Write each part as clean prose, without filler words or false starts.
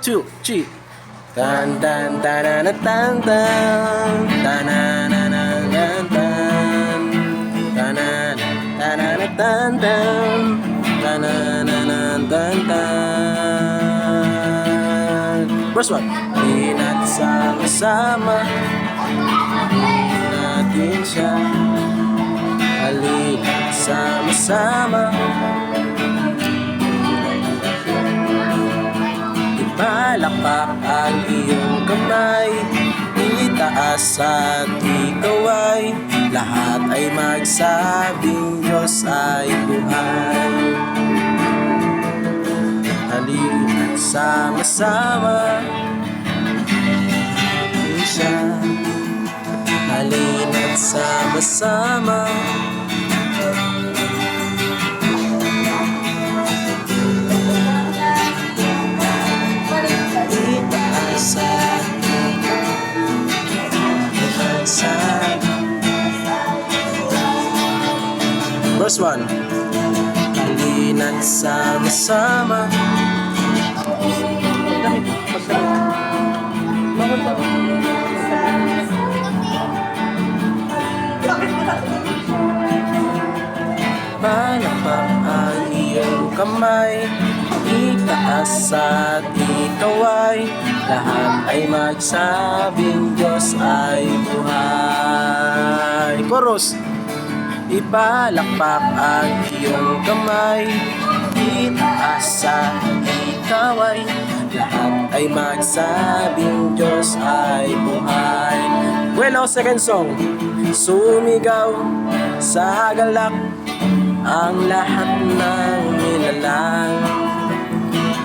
2, 3. Tan tan tan tan tan tan tan tan tan tan. First one. Di natin sama-sama, natin siya. Halika sama-sama, ipalakpak ang iyong kamay, itaas at ikaw ay lahat ay magsabing Diyos ay buhay. Halika sama-sama, natin siya. Halika sama-sama, Verse 1. Halina't sama-sama. Palakpak ang iyong kamay, itaas at ikaw ay lahat ay magsabing Diyos ay buhay. Chorus. Ipalakpak ang iyong kamay, itaas at ikaw ay lahat ay magsabing Diyos ay buhay. Bueno, second song. Sumigaw sa galak ang lahat ng nilalang,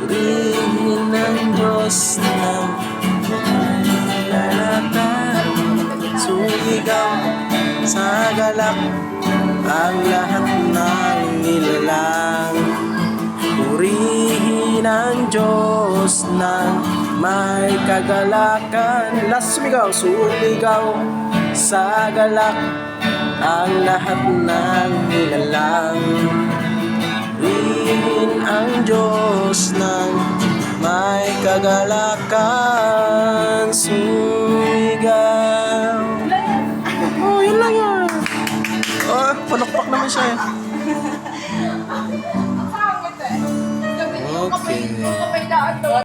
purihin ng Diyos ng lalatan. Sumigaw sa galak ang lahat ng nilalang, purihin ang Diyos ng may kagalakan. Last sumigaw. Sumigaw sa galak ang lahat ng nilalang, purihin ang Diyos ng may kagalakan. Sumigaw. Oh, yun lang yan. Oh, palakpak naman siya eh. Okay.